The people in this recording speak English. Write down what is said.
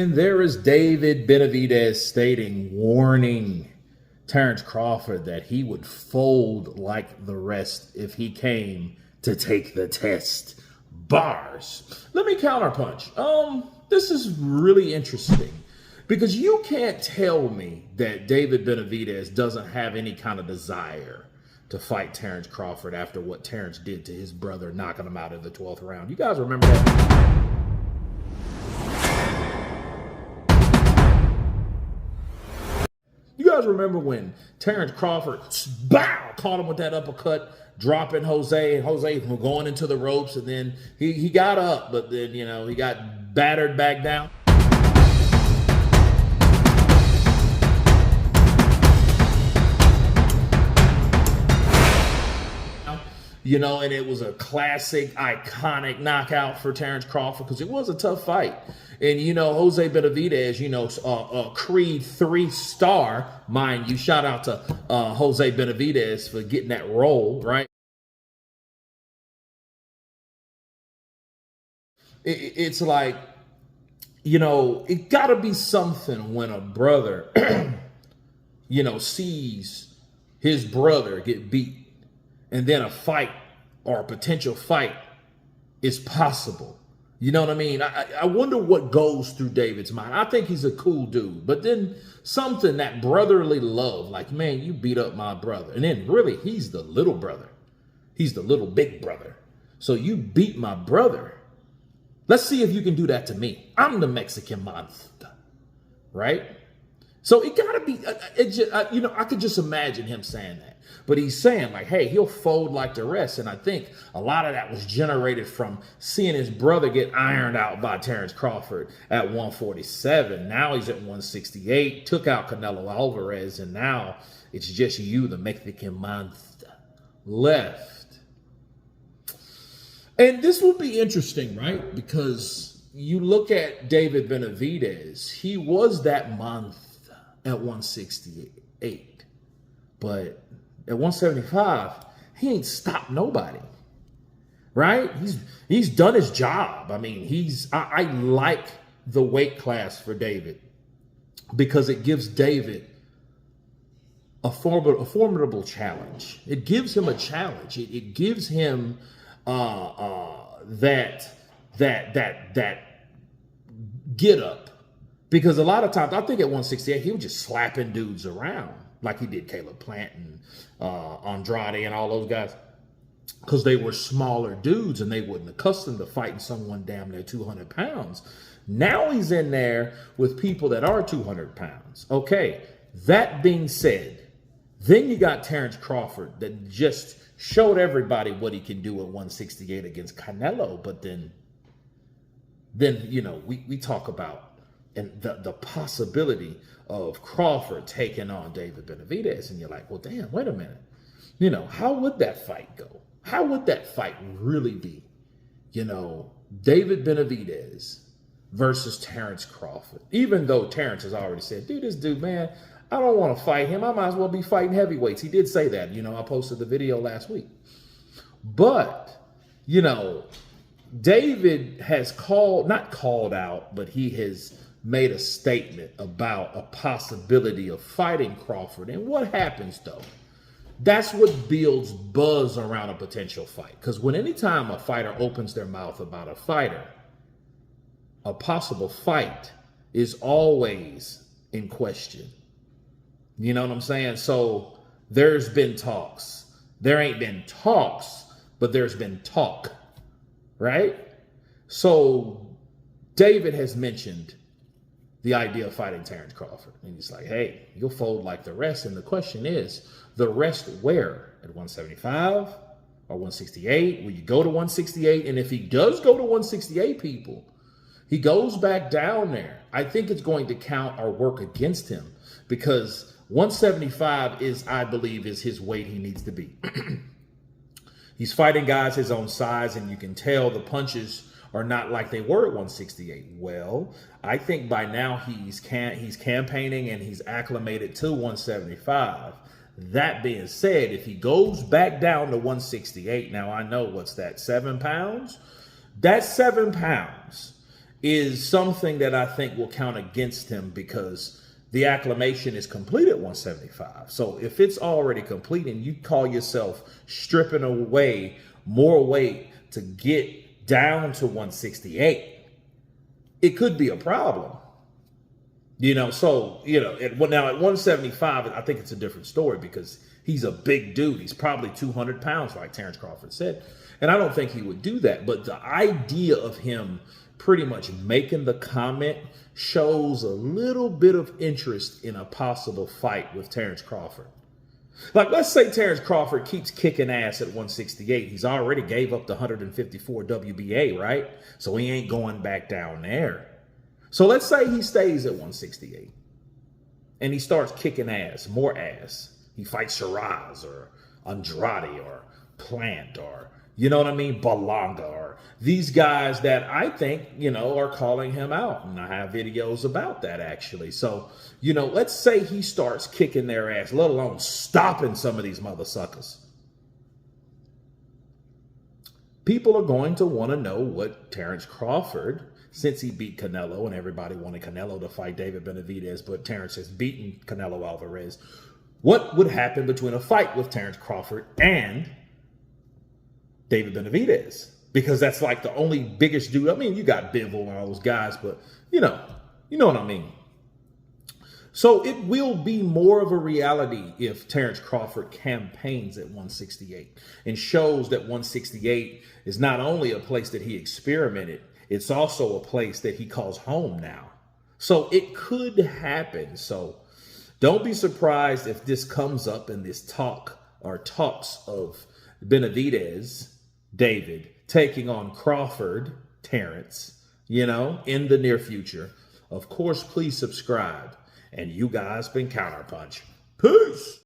And there is David Benavidez stating, warning Terence Crawford that he would fold like the rest if he came to take the test. Bars. Let me counterpunch. This is really interesting because you can't tell me that David Benavidez doesn't have any kind of desire to fight Terence Crawford after what Terence did to his brother, knocking him out in the 12th round. You guys remember that? You guys remember when Terence Crawford caught him with that uppercut, dropping Jose, and Jose going into the ropes, and then he got up, but then, you know, he got battered back down. You know, and it was a classic, iconic knockout for Terence Crawford because it was a tough fight. And, you know, Jose Benavidez, you know, Creed 3-star, mind you, shout out to Jose Benavidez for getting that role, right? It's like, you know, it got to be something when a brother, you know, sees his brother get beat. And then a fight or a potential fight is possible. You know what I mean? I wonder what goes through David's mind. I think he's a cool dude. But then something, that brotherly love, like, man, you beat up my brother. And then really, he's the little brother. He's the little big brother. So you beat my brother. Let's see if you can do that to me. I'm the Mexican monster, right? So it gotta be, you know, I could just imagine him saying that. But he's saying like, hey, he'll fold like the rest. And I think a lot of that was generated from seeing his brother get ironed out by Terence Crawford at 147. Now he's at 168, took out Canelo Alvarez, and now it's just you, the Mexican monster, left. And this will be interesting, right? Because you look at David Benavidez, he was that monster at 168, but at 175, he ain't stopped nobody, right? He's done his job. I mean, I like the weight class for David because it gives David a formidable challenge. It gives him a challenge. It gives him that get up. Because a lot of times, I think at 168, he was just slapping dudes around like he did Caleb Plant and Andrade and all those guys because they were smaller dudes and they wasn't accustomed to fighting someone damn near 200 pounds. Now he's in there with people that are 200 pounds. Okay, that being said, then you got Terence Crawford that just showed everybody what he can do at 168 against Canelo. But then you know, we talk about and the possibility of Crawford taking on David Benavidez. And you're like, well, damn, wait a minute. You know, how would that fight go? How would that fight really be? You know, David Benavidez versus Terence Crawford. Even though Terence has already said, dude, this dude, man, I don't want to fight him. I might as well be fighting heavyweights. He did say that. You know, I posted the video last week. But, you know, David has not called out, but he has made a statement about a possibility of fighting Crawford. And what happens though? That's what builds buzz around a potential fight. Because anytime a fighter opens their mouth about a fighter, a possible fight is always in question. You know what I'm saying? So there's been talks. There ain't been talks, but there's been talk, right? So David has mentioned the idea of fighting Terence Crawford. And he's like, hey, you'll fold like the rest. And the question is, the rest where? At 175 or 168? Will you go to 168? And if he does go to 168, people, he goes back down there, I think it's going to count or work against him because 175 is, I believe, is his weight he needs to be. He's fighting guys his own size, and you can tell the punches are not like they were at 168. Well, I think by now he's campaigning and he's acclimated to 175. That being said, if he goes back down to 168, now I know what's that, 7 pounds? That's 7 pounds. is something that I think will count against him because the acclimation is complete at 175. So if it's already complete and you call yourself stripping away more weight to get down to 168, it could be a problem. So, now at 175, I think it's a different story because he's a big dude. He's probably 200 pounds, like Terence Crawford said. And I don't think he would do that. But the idea of him pretty much making the comment shows a little bit of interest in a possible fight with Terence Crawford. Like, let's say Terence Crawford keeps kicking ass at 168. He's already gave up the 154 WBA, right? So he ain't going back down there. So let's say he stays at 168 and he starts kicking ass, more ass. He fights Shiraz or Andrade or Plant or, Balanga or these guys that I think, are calling him out. And I have videos about that actually. So, let's say he starts kicking their ass, let alone stopping some of these mother suckers. People are going to want to know what Terence Crawford, since he beat Canelo and everybody wanted Canelo to fight David Benavidez, but Terence has beaten Canelo Alvarez. What would happen between a fight with Terence Crawford and David Benavidez? Because that's like the only biggest dude. I mean, you got Bivol and all those guys, but you know what I mean. So it will be more of a reality if Terence Crawford campaigns at 168 and shows that 168 is not only a place that he experimented, it's also a place that he calls home now. So it could happen. So don't be surprised if this comes up in this talks of Benavidez, David, taking on Crawford, Terence, in the near future. Of course, please subscribe. And you guys been Counterpunch. Peace.